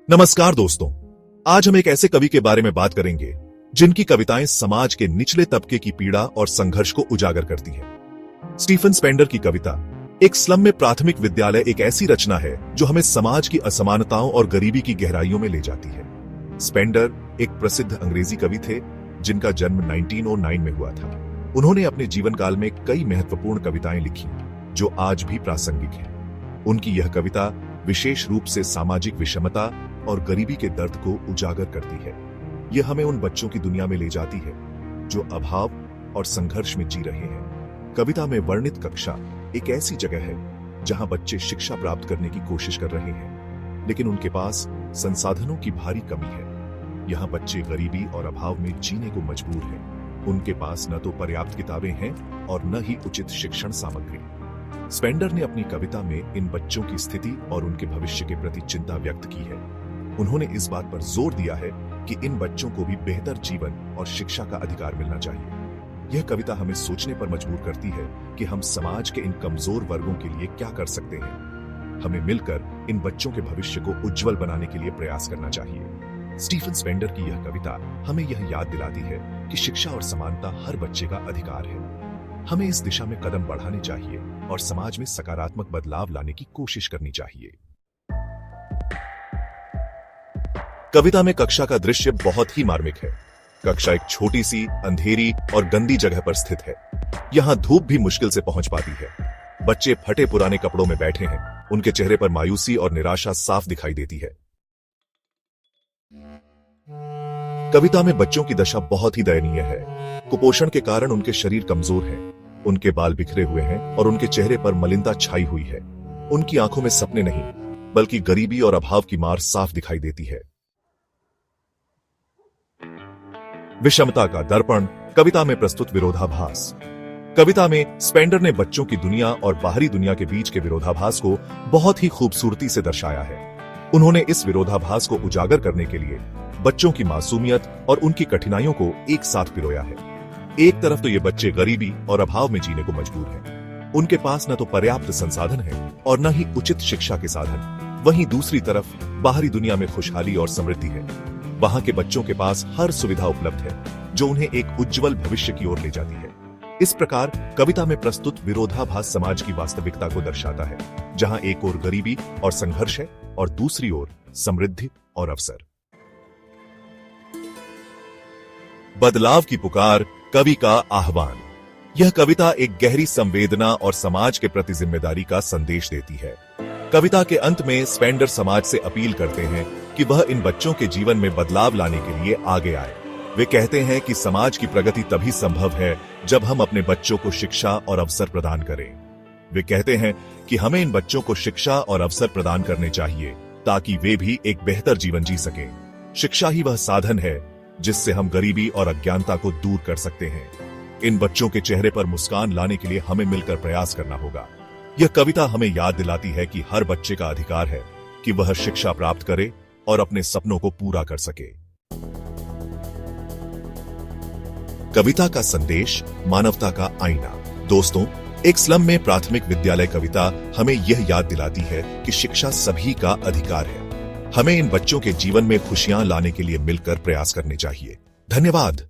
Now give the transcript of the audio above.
नमस्कार दोस्तों, आज हम एक ऐसे कवि के बारे में बात करेंगे जिनकी कविताएं समाज के निचले तबके की पीड़ा और संघर्ष को उजागर करती हैं। स्टीफन स्पेंडर की कविता एक स्लम में प्राथमिक विद्यालय एक ऐसी रचना है जो हमें समाज की असमानताओं और गरीबी की गहराइयों में ले जाती है। स्पेंडर एक प्रसिद्ध अंग्रेजी कवि थे जिनका जन्म 1909 में हुआ था। उन्होंने अपने जीवन काल में कई महत्वपूर्ण कविताएं लिखी जो आज भी प्रासंगिक हैं। उनकी यह कविता विशेष रूप से सामाजिक विषमता और गरीबी के दर्द को उजागर करती है। यह हमें उन बच्चों की दुनिया में ले जाती है जो अभाव और संघर्ष में जी रहे हैं। कविता में वर्णित कक्षा एक ऐसी जगह है जहां बच्चे शिक्षा प्राप्त करने की कोशिश कर रहे हैं, लेकिन उनके पास संसाधनों की भारी कमी है। यहाँ बच्चे गरीबी और अभाव में जीने को मजबूर हैं। उनके पास न तो पर्याप्त किताबें हैं और न ही उचित शिक्षण सामग्री। स्पेंडर ने अपनी कविता में इन बच्चों की स्थिति और उनके भविष्य के प्रति चिंता व्यक्त की है। उन्होंने इस बात पर जोर दिया है कि इन बच्चों को भी बेहतर जीवन और शिक्षा का अधिकार मिलना चाहिए। यह कविता हमें सोचने पर मजबूर करती है कि हम समाज के इन कमजोर वर्गों के लिए क्या कर सकते हैं। हमें मिलकर इन बच्चों के भविष्य को उज्जवल बनाने के लिए प्रयास करना चाहिए। स्टीफन स्पेंडर की यह कविता हमें यह याद दिलाती है कि शिक्षा और समानता हर बच्चे का अधिकार है। हमें इस दिशा में कदम बढ़ाने चाहिए और समाज में सकारात्मक बदलाव लाने की कोशिश करनी चाहिए। कविता में कक्षा का दृश्य बहुत ही मार्मिक है। कक्षा एक छोटी सी, अंधेरी और गंदी जगह पर स्थित है। यहाँ धूप भी मुश्किल से पहुंच पाती है। बच्चे फटे पुराने कपड़ों में बैठे हैं। उनके चेहरे पर मायूसी और निराशा साफ दिखाई देती है। कविता में बच्चों की दशा बहुत ही दयनीय है। कुपोषण के कारण उनके शरीर कमजोर हैं, उनके बाल बिखरे हुए हैं और उनके चेहरे पर मलिनता छाई हुई है। उनकी आंखों में सपने नहीं, बल्कि गरीबी और अभाव की मार साफ दिखाई देती है। विषमता का दर्पण कविता में प्रस्तुत विरोधाभास। कविता में स्पेंडर ने बच्चों की दुनिया और बाहरी दुनिया के बीच के विरोधाभास को बहुत ही खूबसूरती से दर्शाया है। उन्होंने इस विरोधाभास को उजागर करने के लिए बच्चों की मासूमियत और उनकी कठिनाइयों को एक साथ पिरोया है। एक तरफ तो ये बच्चे गरीबी और अभाव में जीने को मजबूर हैं। उनके पास न तो पर्याप्त संसाधन है और न ही उचित शिक्षा के साधन। वहीं दूसरी तरफ बाहरी दुनिया में खुशहाली और समृद्धि है। वहां के बच्चों के पास हर सुविधा उपलब्ध है जो उन्हें एक उज्जवल भविष्य की ओर ले जाती है। इस प्रकार कविता में प्रस्तुत विरोधाभास समाज की वास्तविकता को दर्शाता है, जहां एक ओर गरीबी और संघर्ष है और दूसरी ओर समृद्धि और अवसर। बदलाव की पुकार, कवि का आह्वान। यह कविता एक गहरी संवेदना और समाज के प्रति जिम्मेदारी का संदेश देती है। कविता के अंत में स्पेंडर समाज से अपील करते हैं कि वह इन बच्चों के जीवन में बदलाव लाने के लिए आगे आए। वे कहते हैं कि समाज की प्रगति तभी संभव है जब हम अपने बच्चों को शिक्षा और अवसर प्रदान करें। वे कहते हैं कि हमें इन बच्चों को शिक्षा और अवसर प्रदान करने चाहिए ताकि वे भी एक बेहतर जीवन जी सकें। शिक्षा ही वह साधन है जिससे हम गरीबी और अज्ञानता को दूर कर सकते हैं। इन बच्चों के चेहरे पर मुस्कान लाने के लिए हमें मिलकर प्रयास करना होगा। यह कविता हमें याद दिलाती है कि हर बच्चे का अधिकार है कि वह शिक्षा प्राप्त करे और अपने सपनों को पूरा कर सके। कविता का संदेश, मानवता का आईना। दोस्तों, एक स्लम में प्राथमिक विद्यालय कविता हमें यह याद दिलाती है कि शिक्षा सभी का अधिकार है। हमें इन बच्चों के जीवन में खुशियां लाने के लिए मिलकर प्रयास करने चाहिए। धन्यवाद।